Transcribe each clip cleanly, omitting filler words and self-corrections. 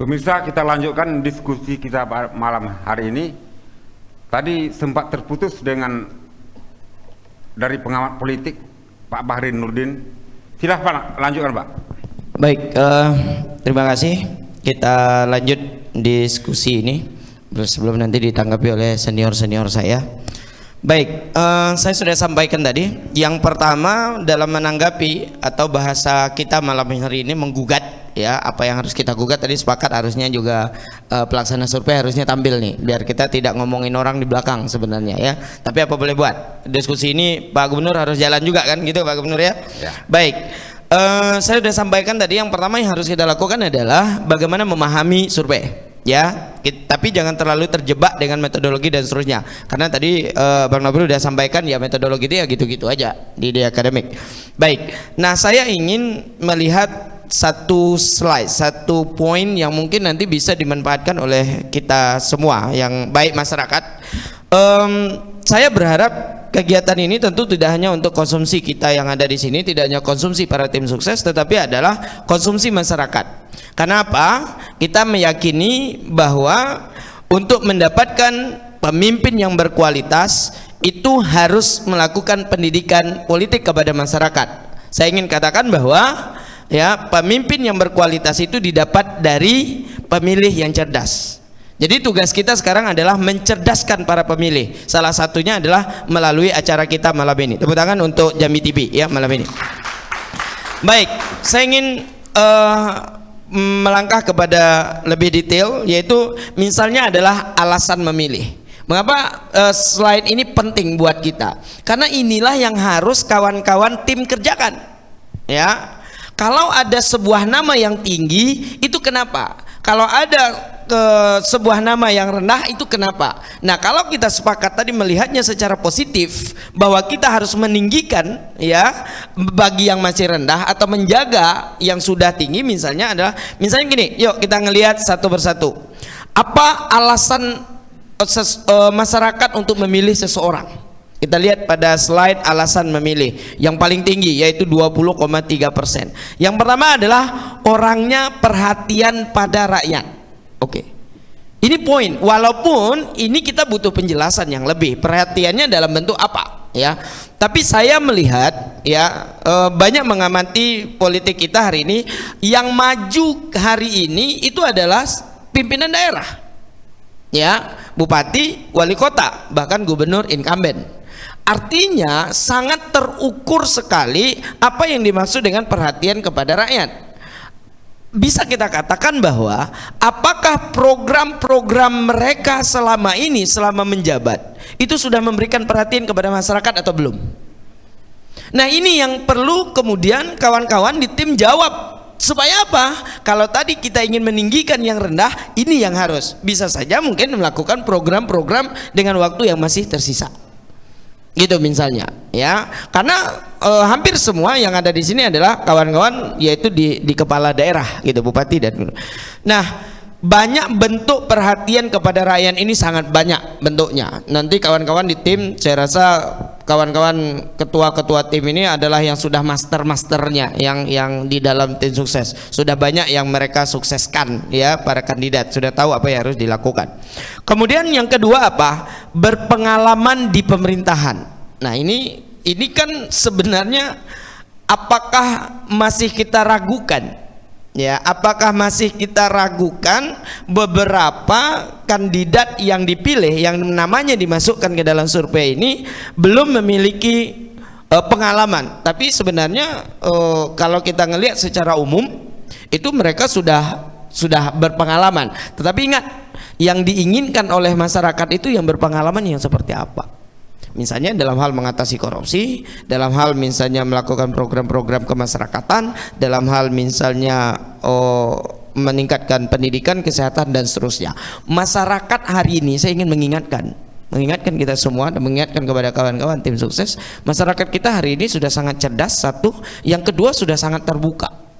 Pemirsa, kita lanjutkan diskusi kita malam hari ini. Tadi sempat terputus dengan dari pengamat politik Pak Bahri Nurdin. Silahkan lanjutkan, Pak. Baik, terima kasih. Kita lanjut diskusi ini sebelum nanti ditanggapi oleh senior-senior saya. Baik, saya sudah sampaikan tadi. Yang pertama dalam menanggapi atau bahasa kita malam hari ini menggugat, ya, apa yang harus kita gugat tadi sepakat harusnya juga pelaksana survei harusnya tampil nih, biar kita tidak ngomongin orang di belakang sebenarnya, ya. Tapi apa boleh buat, diskusi ini Pak Gubernur harus jalan juga kan, gitu Pak Gubernur, ya. Baik, saya sudah sampaikan tadi yang pertama yang harus kita lakukan adalah bagaimana memahami survei. Ya, tapi jangan terlalu terjebak dengan metodologi dan seterusnya, karena tadi Bang Nobel sudah sampaikan ya metodologi itu ya gitu-gitu aja di akademik. Baik, nah saya ingin melihat satu slide, satu poin yang mungkin nanti bisa dimanfaatkan oleh kita semua yang baik masyarakat. Saya berharap kegiatan ini tentu tidak hanya untuk konsumsi kita yang ada di sini, tidak hanya konsumsi para tim sukses, tetapi adalah konsumsi masyarakat. Karena apa? Kita meyakini bahwa untuk mendapatkan pemimpin yang berkualitas itu harus melakukan pendidikan politik kepada masyarakat. Saya ingin katakan bahwa ya, pemimpin yang berkualitas itu didapat dari pemilih yang cerdas. Jadi tugas kita sekarang adalah mencerdaskan para pemilih. Salah satunya adalah melalui acara kita malam ini. Tepuk tangan untuk Jambi TV ya malam ini. Baik, saya ingin melangkah kepada lebih detail, yaitu misalnya adalah alasan memilih. Mengapa slide ini penting buat kita? Karena inilah yang harus kawan-kawan tim kerjakan. Ya, kalau ada sebuah nama yang tinggi, itu kenapa? Kalau ada sebuah nama yang rendah, itu kenapa? Nah, kalau kita sepakat tadi melihatnya secara positif bahwa kita harus meninggikan ya bagi yang masih rendah atau menjaga yang sudah tinggi, misalnya gini, yuk kita ngelihat satu persatu. Apa alasan masyarakat untuk memilih seseorang? Kita lihat pada slide alasan memilih yang paling tinggi, yaitu 20,3%. Yang pertama adalah orangnya perhatian pada rakyat. Oke, ini poin. Walaupun ini kita butuh penjelasan yang lebih. Perhatiannya dalam bentuk apa, ya? Tapi saya melihat, ya, banyak mengamati politik kita hari ini. Yang maju hari ini itu adalah pimpinan daerah, ya, bupati, wali kota, bahkan gubernur incumbent. Artinya sangat terukur sekali apa yang dimaksud dengan perhatian kepada rakyat. Bisa kita katakan bahwa apakah program-program mereka selama ini, selama menjabat, itu sudah memberikan perhatian kepada masyarakat atau belum? Nah, ini yang perlu kemudian kawan-kawan di tim jawab. Supaya apa? Kalau tadi kita ingin meninggikan yang rendah, ini yang harus. Bisa saja mungkin melakukan program-program dengan waktu yang masih tersisa. Gitu misalnya, ya, karena hampir semua yang ada di sini adalah kawan-kawan, yaitu di kepala daerah, gitu, bupati dan. Nah, banyak bentuk perhatian kepada rakyat ini, sangat banyak bentuknya. Nanti kawan-kawan di tim, saya rasa kawan-kawan ketua-ketua tim ini adalah yang sudah master-masternya, yang di dalam tim sukses. Sudah banyak yang mereka sukseskan, ya, para kandidat sudah tahu apa yang harus dilakukan. Kemudian yang kedua apa? Berpengalaman di pemerintahan. Nah, ini kan sebenarnya apakah masih kita ragukan? Ya, apakah masih kita ragukan beberapa kandidat yang dipilih, yang namanya dimasukkan ke dalam survei ini belum memiliki pengalaman? Tapi sebenarnya kalau kita ngelihat secara umum itu mereka sudah berpengalaman. Tetapi ingat, yang diinginkan oleh masyarakat itu yang berpengalaman yang seperti apa? Misalnya dalam hal mengatasi korupsi, dalam hal misalnya melakukan program-program kemasyarakatan, dalam hal misalnya meningkatkan pendidikan, kesehatan dan seterusnya. Masyarakat hari ini, saya ingin mengingatkan kita semua dan mengingatkan kepada kawan-kawan tim sukses, masyarakat kita hari ini sudah sangat cerdas, satu. Yang kedua, sudah sangat terbuka.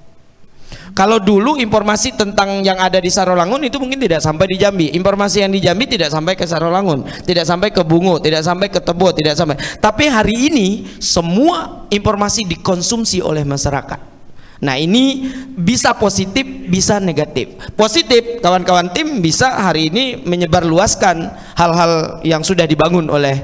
Kalau dulu informasi tentang yang ada di Sarolangun itu mungkin tidak sampai di Jambi. Informasi yang di Jambi tidak sampai ke Sarolangun, tidak sampai ke Bungo, tidak sampai ke Tebo, tidak sampai. Tapi hari ini semua informasi dikonsumsi oleh masyarakat. Nah, ini bisa positif, bisa negatif. Positif, kawan-kawan tim bisa hari ini menyebarluaskan hal-hal yang sudah dibangun oleh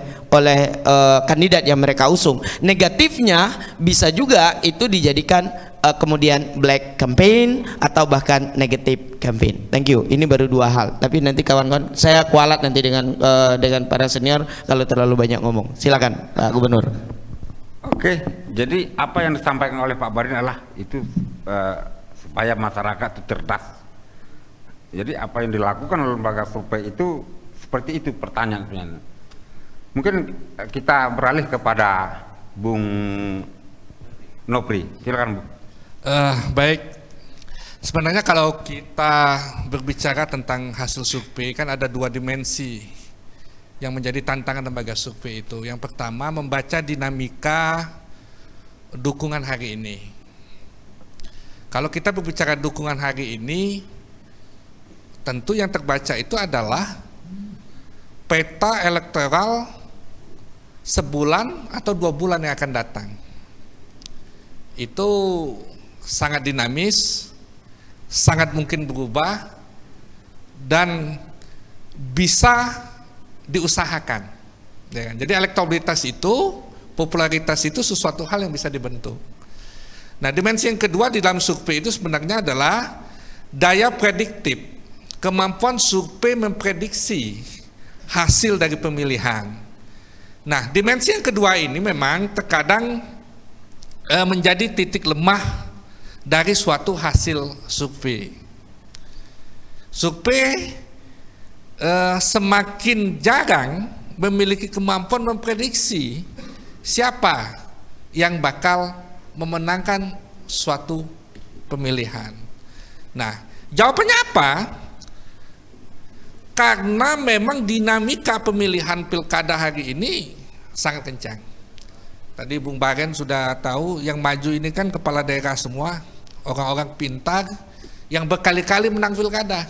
kandidat yang mereka usung. Negatifnya bisa juga itu dijadikan kemudian black campaign atau bahkan negative campaign. Thank you. Ini baru dua hal. Tapi nanti kawan-kawan saya kualat nanti dengan para senior kalau terlalu banyak ngomong. Silakan Pak Gubernur. Oke, jadi apa yang disampaikan oleh Pak Barin adalah itu supaya masyarakat itu cerdas. Jadi apa yang dilakukan oleh lembaga survei itu seperti itu pertanyaan sebenarnya. Mungkin kita beralih kepada Bung Nopri, silakan Bu. Baik, sebenarnya kalau kita berbicara tentang hasil survei kan ada dua dimensi yang menjadi tantangan lembaga survei itu. Yang pertama, membaca dinamika dukungan hari ini. Kalau kita berbicara dukungan hari ini, tentu yang terbaca itu adalah peta elektoral sebulan atau 2 bulan yang akan datang. Itu sangat dinamis, sangat mungkin berubah, dan bisa diusahakan, ya kan? Jadi elektabilitas itu, popularitas itu sesuatu hal yang bisa dibentuk. Nah, dimensi yang kedua di dalam survei itu sebenarnya adalah daya prediktif, kemampuan survei memprediksi hasil dari pemilihan. Nah, dimensi yang kedua ini memang terkadang menjadi titik lemah dari suatu hasil survei. Survei semakin jarang memiliki kemampuan memprediksi siapa yang bakal memenangkan suatu pemilihan. Nah, jawabannya apa? Karena memang dinamika pemilihan pilkada hari ini sangat kencang. Tadi Bung Baren sudah tahu yang maju ini kan kepala daerah semua, orang-orang pintar yang berkali-kali menang pilkada.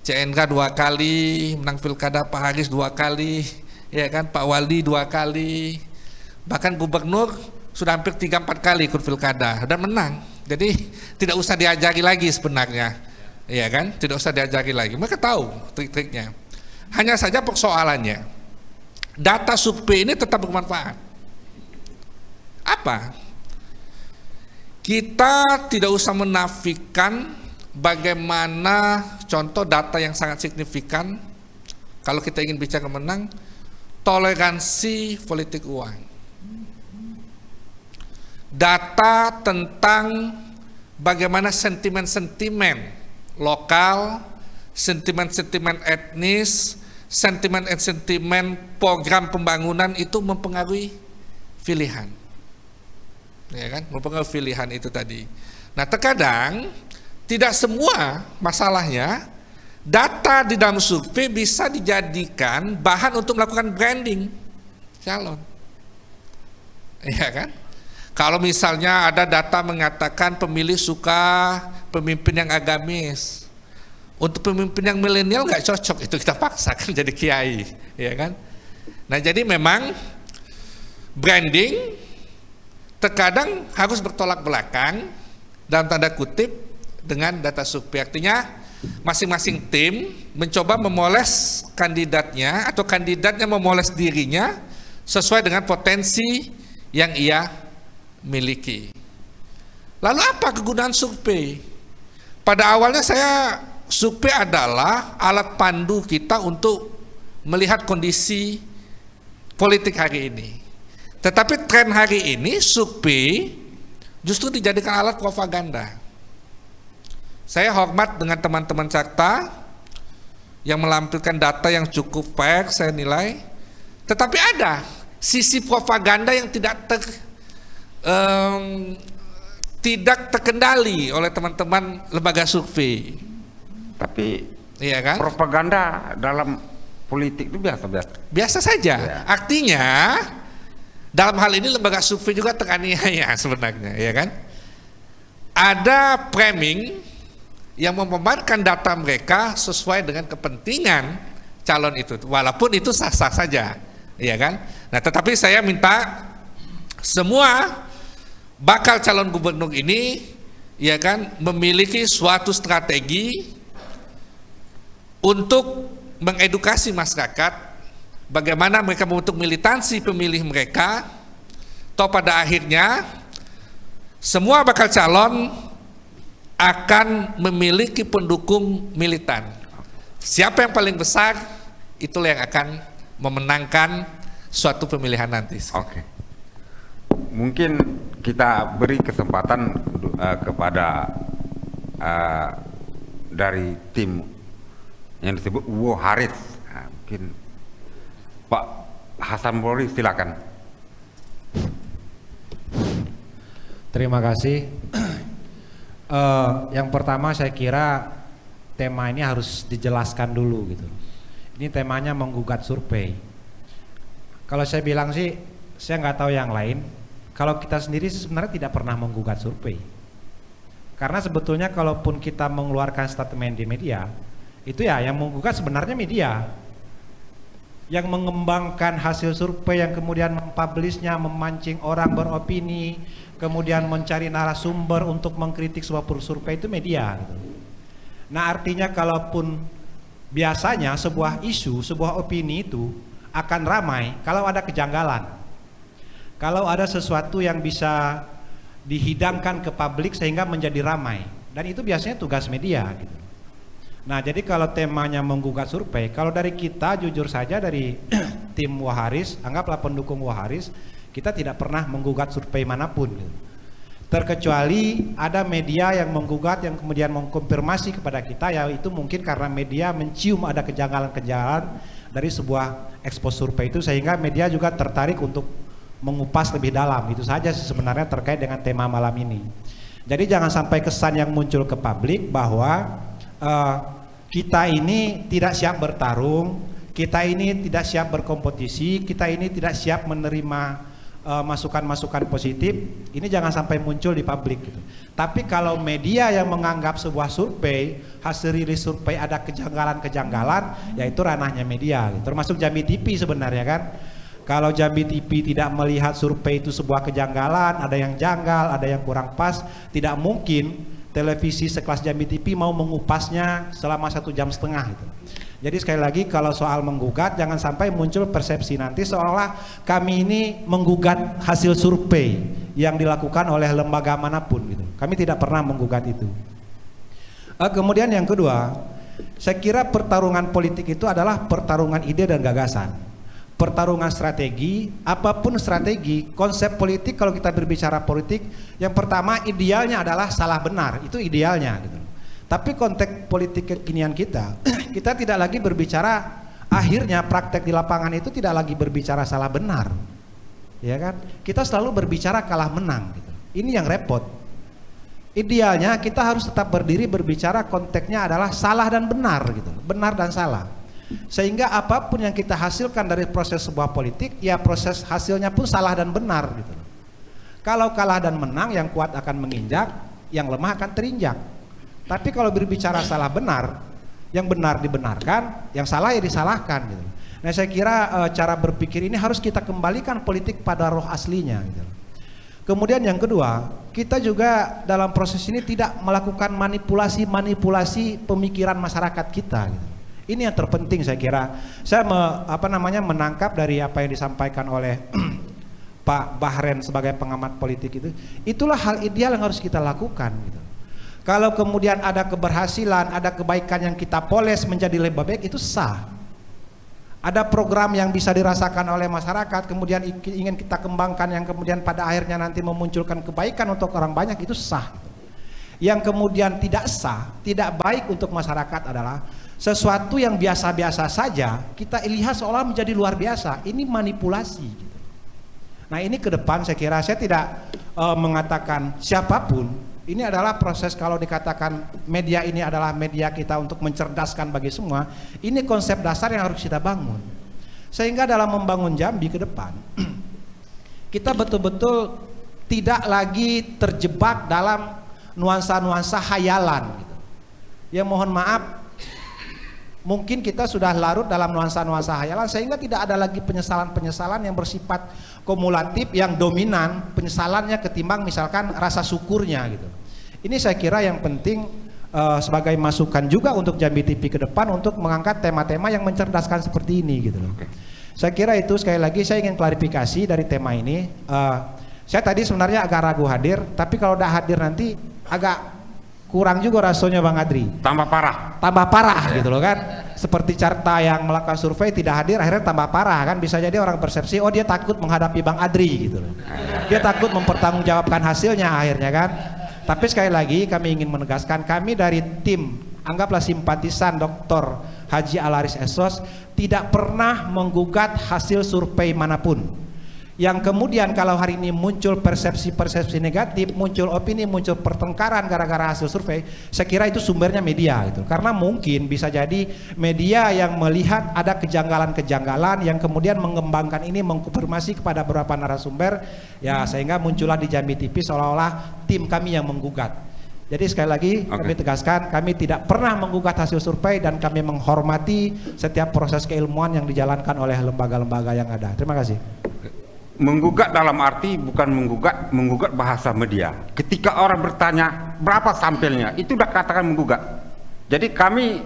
CNK 2 kali menang pilkada, Pak Haris 2 kali, ya kan, Pak Wali 2 kali, bahkan gubernur sudah hampir 3-4 kali ikut pilkada dan menang. Jadi tidak usah diajari lagi sebenarnya, ya kan, tidak usah diajari lagi. Mereka tahu trik-triknya. Hanya saja persoalannya, data survei ini tetap bermanfaat. Apa? Kita tidak usah menafikan bagaimana contoh data yang sangat signifikan kalau kita ingin bicara menang, toleransi politik uang. Data tentang bagaimana sentimen-sentimen lokal, sentimen-sentimen etnis, sentimen program pembangunan itu mempengaruhi pilihan. Ya kan? Mempengaruhi pilihan itu tadi. Nah, terkadang tidak semua masalahnya data di dalam survei bisa dijadikan bahan untuk melakukan branding calon. Iya kan? Kalau misalnya ada data mengatakan pemilih suka pemimpin yang agamis, untuk pemimpin yang milenial nggak cocok, itu kita paksakan jadi kiai, ya kan? Nah, jadi memang branding terkadang harus bertolak belakang dalam tanda kutip dengan data survei. Artinya masing-masing tim mencoba memoles kandidatnya atau kandidatnya memoles dirinya sesuai dengan potensi yang ia miliki. Lalu apa kegunaan survei? Pada awalnya survei adalah alat pandu kita untuk melihat kondisi politik hari ini. Tetapi tren hari ini survei justru dijadikan alat propaganda. Saya hormat dengan teman-teman Carta yang melampirkan data yang cukup fair, saya nilai. Tetapi ada sisi propaganda yang tidak terkendali oleh teman-teman lembaga survei. Tapi iya kan? propaganda dalam politik itu biasa-biasa. Biasa saja. Ya. Artinya dalam hal ini lembaga survei juga teraniaya sebenarnya, ya kan? Ada framing yang memaparkan data mereka sesuai dengan kepentingan calon itu, walaupun itu sah-sah saja, ya kan? Nah, tetapi saya minta semua bakal calon gubernur ini ya kan, memiliki suatu strategi untuk mengedukasi masyarakat bagaimana mereka membentuk militansi pemilih mereka. Toh pada akhirnya semua bakal calon akan memiliki pendukung militan. Siapa yang paling besar, itulah yang akan memenangkan suatu pemilihan nanti. Oke. Mungkin kita beri kesempatan kepada dari tim yang disebut Wo Haris. Nah, mungkin Pak Hasan Polri, silakan. Terima kasih. Yang pertama saya kira tema ini harus dijelaskan dulu gitu. Ini temanya menggugat survei. Kalau saya bilang sih, saya nggak tahu yang lain. Kalau kita sendiri sebenarnya tidak pernah menggugat survei. Karena sebetulnya kalaupun kita mengeluarkan statement di media, itu ya yang menggugat sebenarnya media. Yang mengembangkan hasil survei, yang kemudian mempublishnya, memancing orang beropini, kemudian mencari narasumber untuk mengkritik sebuah survei, itu media gitu. Nah artinya kalaupun biasanya sebuah isu, sebuah opini itu akan ramai kalau ada kejanggalan, kalau ada sesuatu yang bisa dihidangkan ke publik sehingga menjadi ramai, dan itu biasanya tugas media gitu. Nah jadi kalau temanya menggugat survei, kalau dari kita jujur saja dari tim Wo Haris, anggaplah pendukung Wo Haris, kita tidak pernah menggugat survei manapun gitu. Terkecuali ada media yang menggugat yang kemudian mengkonfirmasi kepada kita, yaitu mungkin karena media mencium ada kejanggalan-kejanggalan dari sebuah ekspos survei itu, sehingga media juga tertarik untuk mengupas lebih dalam. Itu saja sebenarnya terkait dengan tema malam ini. Jadi jangan sampai kesan yang muncul ke publik bahwa kita ini tidak siap bertarung, kita ini tidak siap berkompetisi, kita ini tidak siap menerima masukan-masukan positif. Ini jangan sampai muncul di publik gitu. Tapi kalau media yang menganggap sebuah survei, hasil rilis survei ada kejanggalan-kejanggalan, yaitu ranahnya media gitu. Termasuk Jambi TV sebenarnya kan. Kalau Jambi TV tidak melihat survei itu sebuah kejanggalan, ada yang janggal, ada yang kurang pas, tidak mungkin televisi sekelas Jambi TV mau mengupasnya selama 1,5 jam gitu. Jadi sekali lagi kalau soal menggugat, jangan sampai muncul persepsi nanti seolah kami ini menggugat hasil survei yang dilakukan oleh lembaga manapun gitu. Kami tidak pernah menggugat itu. Kemudian yang kedua, saya kira pertarungan politik itu adalah pertarungan ide dan gagasan. Pertarungan strategi, apapun strategi, konsep politik. Kalau kita berbicara politik, yang pertama idealnya adalah salah benar, itu idealnya gitu. Tapi konteks politik kekinian kita, kita tidak lagi berbicara, akhirnya praktek di lapangan itu tidak lagi berbicara salah benar, ya kan? Kita selalu berbicara kalah menang gitu. Ini yang repot. Idealnya kita harus tetap berdiri berbicara konteksnya adalah salah dan benar gitu, benar dan salah. Sehingga apapun yang kita hasilkan dari proses sebuah politik, ya proses hasilnya pun salah dan benar gitu. Kalau kalah dan menang, yang kuat akan menginjak, yang lemah akan terinjak. Tapi kalau berbicara salah benar, yang benar dibenarkan, yang salah ya disalahkan gitu. Nah saya kira cara berpikir ini harus kita kembalikan politik pada roh aslinya gitu. Kemudian yang kedua, kita juga dalam proses ini tidak melakukan manipulasi pemikiran masyarakat kita gitu. Ini yang terpenting saya kira. Saya menangkap dari apa yang disampaikan oleh Pak Bahren sebagai pengamat politik itu. Itulah hal ideal yang harus kita lakukan gitu. Kalau kemudian ada keberhasilan, ada kebaikan yang kita poles menjadi lebih baik, itu sah. Ada program yang bisa dirasakan oleh masyarakat, kemudian ingin kita kembangkan, yang kemudian pada akhirnya nanti memunculkan kebaikan untuk orang banyak, itu sah. Yang kemudian tidak sah, tidak baik untuk masyarakat adalah sesuatu yang biasa-biasa saja, kita lihat seolah menjadi luar biasa. Ini manipulasi. Nah ini ke depan saya kira, saya tidak mengatakan siapapun. Ini adalah proses, kalau dikatakan media ini adalah media kita untuk mencerdaskan bagi semua. Ini konsep dasar yang harus kita bangun. Sehingga dalam membangun Jambi ke depan, kita betul-betul tidak lagi terjebak dalam nuansa-nuansa hayalan gitu. Ya mohon maaf, mungkin kita sudah larut dalam nuansa-nuansa hayalan sehingga tidak ada lagi penyesalan-penyesalan yang bersifat kumulatif, yang dominan penyesalannya ketimbang misalkan rasa syukurnya gitu. Ini saya kira yang penting sebagai masukan juga untuk Jambi TV ke depan untuk mengangkat tema-tema yang mencerdaskan seperti ini gitu loh. Saya kira itu, sekali lagi saya ingin klarifikasi dari tema ini. Saya tadi sebenarnya agak ragu hadir, tapi kalau udah hadir nanti agak kurang juga rasanya Bang Adri. Tambah parah. Tambah parah gitu loh kan. Seperti Carta yang melakukan survei tidak hadir, akhirnya tambah parah kan. Bisa jadi orang persepsi, oh dia takut menghadapi Bang Adri gitu loh. Dia takut mempertanggungjawabkan hasilnya akhirnya kan. Tapi sekali lagi kami ingin menegaskan, kami dari tim, anggaplah simpatisan Dr. Haji Alaris Esos, tidak pernah menggugat hasil survei manapun. Yang kemudian kalau hari ini muncul persepsi-persepsi negatif, muncul opini, muncul pertengkaran gara-gara hasil survei, saya kira itu sumbernya media gitu. Karena mungkin bisa jadi media yang melihat ada kejanggalan-kejanggalan yang kemudian mengembangkan ini, mengkonfirmasi kepada beberapa narasumber, ya sehingga muncullah di Jambi TV seolah-olah tim kami yang menggugat. Jadi sekali lagi kami tegaskan, kami tidak pernah menggugat hasil survei dan kami menghormati setiap proses keilmuan yang dijalankan oleh lembaga-lembaga yang ada. Terima kasih. Menggugat dalam arti bukan menggugat bahasa media. Ketika orang bertanya berapa sampelnya, itu udah katakan menggugat. Jadi kami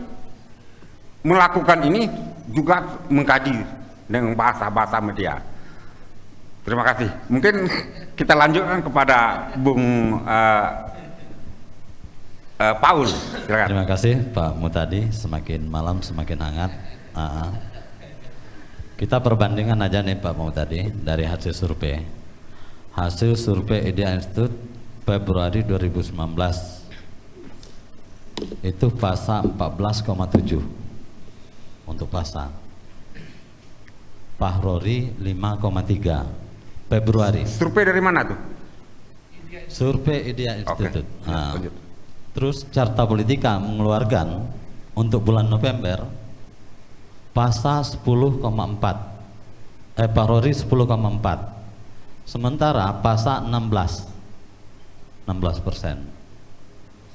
melakukan ini juga mengkaji dengan bahasa media. Terima kasih. Mungkin kita lanjutkan kepada Bung Paul. Silakan. Terima kasih Pak Mutadi. Semakin malam semakin hangat. Kita perbandingan aja nih Pak Mutadi dari hasil survei. Hasil survei Idea Institute Februari 2019 itu PASA 14,7 untuk PASA. Pahrori 5,3 Februari. Survei dari mana tuh? Survei Idea Institute. Lanjut. Terus Carta Politika mengeluarkan untuk bulan November PASA 10,4, Pahrori 10,4, sementara PASA 16%.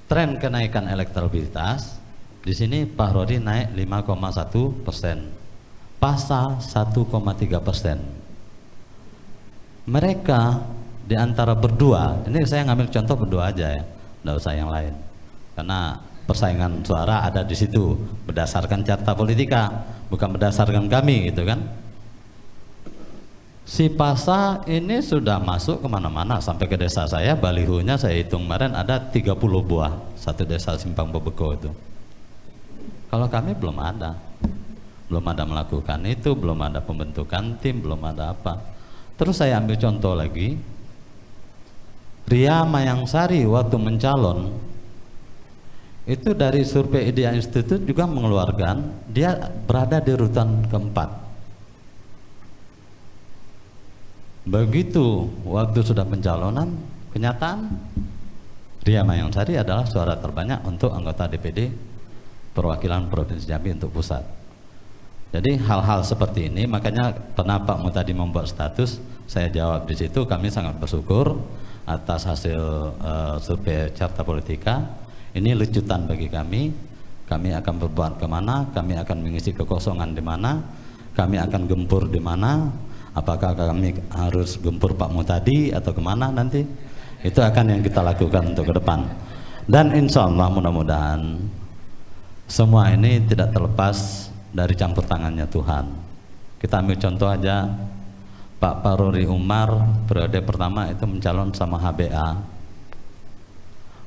Tren kenaikan elektabilitas di sini Pahrori naik 5,1%, PASA 1,3%. Mereka di antara berdua, ini saya ngambil contoh berdua aja ya, nggak usah yang lain, karena persaingan suara ada di situ berdasarkan Carta Politika, bukan berdasarkan kami gitu kan. Si PASA ini sudah masuk kemana-mana, sampai ke desa saya, balihonya saya hitung kemarin ada 30 buah, satu desa Simpang Bebeko itu. Kalau kami belum ada melakukan itu, belum ada pembentukan tim, belum ada apa. Terus saya ambil contoh lagi, Ria Mayangsari waktu mencalon itu dari survei Idea Institute juga mengeluarkan dia berada di urutan keempat. Begitu waktu sudah pencalonan, kenyataan Ria Mayangsari adalah suara terbanyak untuk anggota DPD perwakilan Provinsi Jambi untuk pusat. Jadi hal-hal seperti ini, makanya kenapa Pak Mutadi membuat status, saya jawab di situ. Kami sangat bersyukur atas hasil survei Carta Politika. Ini lucutan bagi kami. Kami akan berbuat kemana, kami akan mengisi kekosongan di mana, kami akan gempur di mana, apakah kami harus gempur Pak Mutadi atau kemana nanti, itu akan yang kita lakukan untuk ke depan. Dan insya Allah mudah-mudahan semua ini tidak terlepas dari campur tangannya Tuhan. Kita ambil contoh aja, Pak Pahrori Umar periode pertama itu mencalon sama HBA,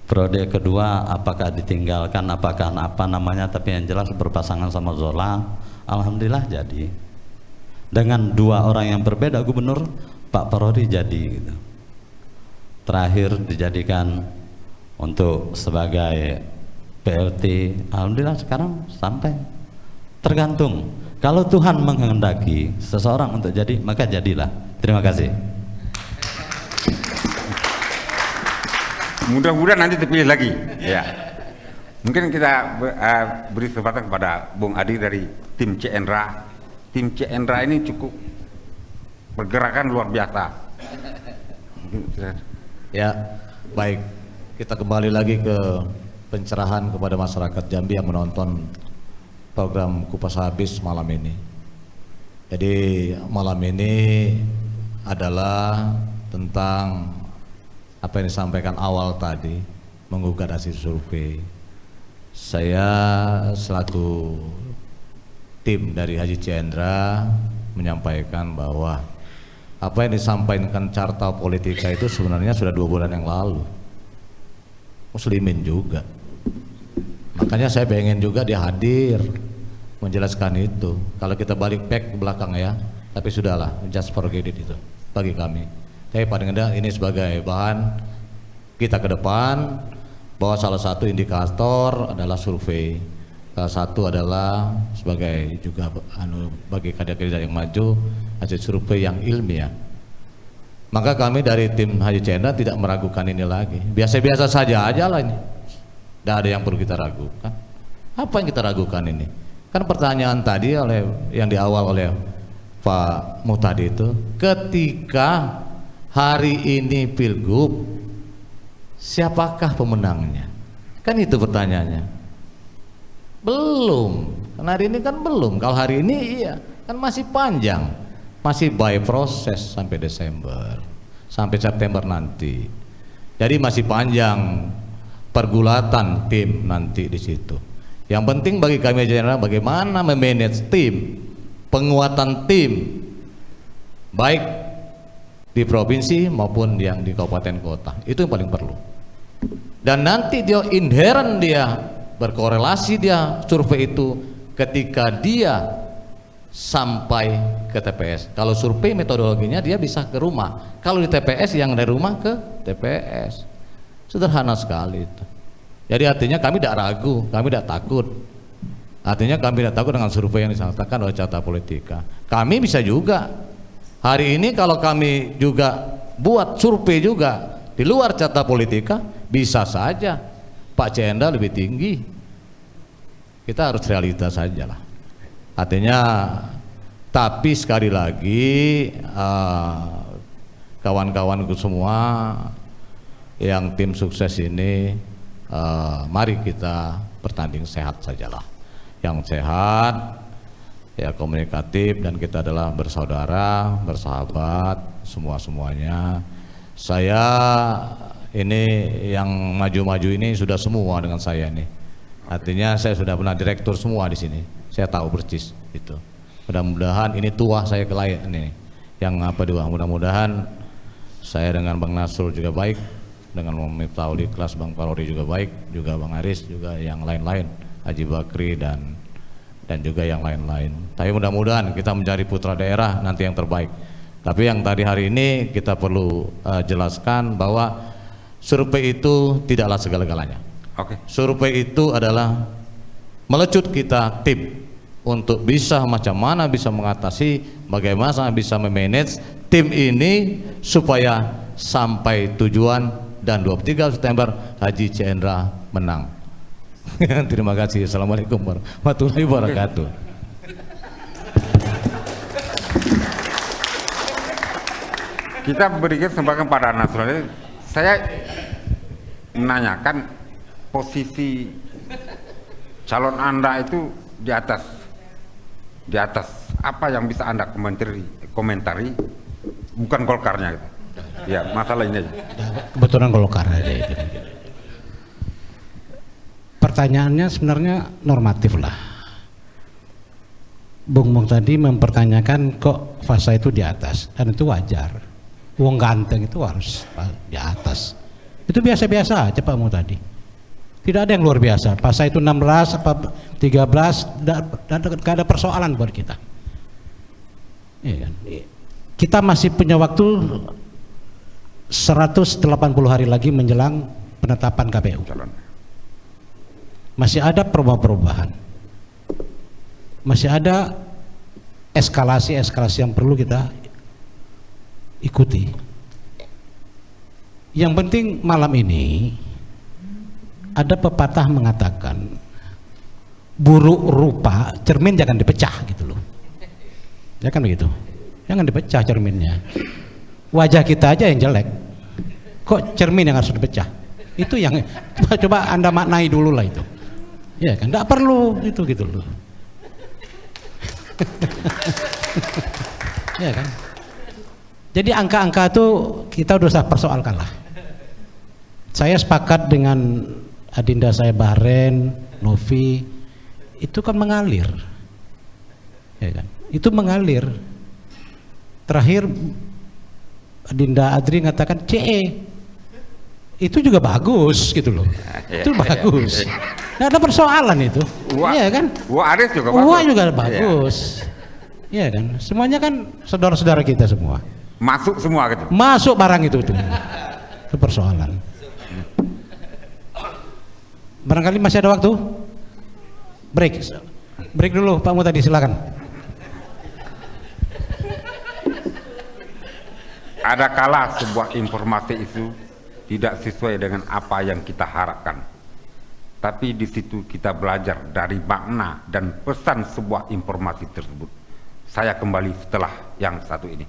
periode kedua apakah ditinggalkan, apakah apa namanya, tapi yang jelas berpasangan sama Zola. Alhamdulillah jadi. Dengan dua orang yang berbeda gubernur, Pak Pahrori jadi gitu. Terakhir dijadikan untuk sebagai PLT. Alhamdulillah sekarang sampai. Tergantung. Kalau Tuhan menghendaki seseorang untuk jadi, maka jadilah. Terima kasih. Mudah-mudahan nanti terpilih lagi. Ya. Mungkin kita beri kesempatan kepada Bung Adi dari tim CNRA. Tim CNRA ini cukup pergerakan luar biasa. Ya, baik. Kita kembali lagi ke pencerahan kepada masyarakat Jambi yang menonton program Kupas Habis malam ini. Jadi malam ini adalah tentang apa yang disampaikan awal tadi, menggugat hasil survei. Saya selaku tim dari Haji Cendra menyampaikan bahwa apa yang disampaikan Carta Politika itu sebenarnya sudah 2 bulan yang lalu. Muslimin juga. Makanya saya pengen juga dia hadir menjelaskan itu. Kalau kita balik back ke belakang ya, tapi sudahlah, just forget it itu bagi kami. Tapi paling tidak ini sebagai bahan kita ke depan, bahwa salah satu indikator adalah survei. Salah satu adalah sebagai juga bagi kandidat yang maju hasil survei yang ilmiah. Maka kami dari tim Haji Cendra tidak meragukan ini lagi. Biasa-biasa saja aja lah ini. Tidak ada yang perlu kita ragukan. Apa yang kita ragukan ini? Kan pertanyaan tadi yang di awal oleh Pak Muhtadi itu, ketika hari ini Pilgub, siapakah pemenangnya? Kan itu pertanyaannya. Belum. Karena hari ini kan belum. Kalau hari ini iya, kan masih panjang. Masih by proses sampai Desember, sampai September nanti. Jadi masih panjang pergulatan tim nanti di situ. Yang penting bagi kami adalah bagaimana memanage tim, penguatan tim, baik di provinsi maupun yang di kabupaten kota. Itu yang paling perlu. Dan nanti dia inherent, dia berkorelasi, dia survei itu ketika dia sampai ke TPS. Kalau survei metodologinya dia bisa ke rumah. Kalau di TPS yang dari rumah ke TPS. Sederhana sekali itu. Jadi artinya kami tidak ragu, kami tidak takut. Artinya kami tidak takut dengan survei yang disampaikan oleh Carta Politika. Kami bisa juga hari ini kalau kami juga buat survei juga di luar Carta Politika, bisa saja Pak Cendra lebih tinggi. Kita harus realitas saja lah. Artinya, tapi sekali lagi kawan-kawanku semua yang tim sukses ini, mari kita bertanding sehat sajalah. Yang sehat, ya komunikatif, dan kita adalah bersaudara, bersahabat, semua-semuanya. Saya ini yang maju-maju ini sudah semua dengan saya nih. Artinya saya sudah pernah direktur semua di sini. Saya tahu persis itu. Mudah-mudahan ini tua saya ke lain ini. Yang apa dua? Mudah-mudahan saya dengan Bang Nasrul juga baik, dengan Miftahul Ikhlas, Bang Palori juga baik, juga Bang Aris, juga yang lain-lain, Haji Bakri dan juga yang lain-lain. Tapi mudah-mudahan kita mencari putra daerah nanti yang terbaik. Tapi yang tadi hari ini kita perlu jelaskan bahwa survei itu tidaklah segala-galanya. Oke. Survei itu adalah melecut kita tim untuk bisa macam mana bisa mengatasi, bagaimana bisa memanage tim ini supaya sampai tujuan dan 23 September Haji Cendra menang. Terima kasih. Assalamualaikum warahmatullahi wabarakatuh. Kita berikan kesempatan pada Nasrul. Saya menanyakan posisi calon Anda itu di atas apa yang bisa Anda komentari bukan Golkarnya gitu. Ya, masalah ini aja. Kebetulan Golkar aja itu. Pertanyaannya sebenarnya normatif lah. Bung tadi mempertanyakan kok Fasa itu di atas, dan itu wajar. Wong ganteng itu harus di atas. Itu biasa-biasa aja Pak Mu tadi. Tidak ada yang luar biasa. Fasa itu 16 apa 13, tidak ada persoalan buat kita. Iya kan? Kita masih punya waktu 180 hari lagi menjelang penetapan KPU. Masih ada perubahan-perubahan. Masih ada eskalasi-eskalasi yang perlu kita ikuti. Yang penting malam ini ada pepatah mengatakan buruk rupa cermin jangan dipecah gitu loh. Ya kan begitu. Jangan dipecah cerminnya. Wajah kita aja yang jelek. Kok cermin yang harus dipecah? Itu yang coba Anda maknai dulu lah itu. Ya kan, enggak perlu itu gitu loh. Ya kan. Jadi angka-angka itu kita udah usah persoalkan lah. saya sepakat dengan adinda saya Bahren, Novi, itu kan mengalir, ya kan? Itu mengalir. Terakhir adinda Adri mengatakan CE, itu juga bagus gitu loh, itu bagus. Nggak ada persoalan itu, iya kan? Aris juga bagus. Juga bagus, iya kan? Semuanya kan saudara-saudara kita semua. Masuk semua gitu. Masuk barang itu persoalan. Barangkali masih ada waktu. Break dulu Pak Mutadi, silakan. Ada kala sebuah informasi itu tidak sesuai dengan apa yang kita harapkan. Tapi di situ kita belajar dari makna dan pesan sebuah informasi tersebut. Saya kembali setelah yang satu ini.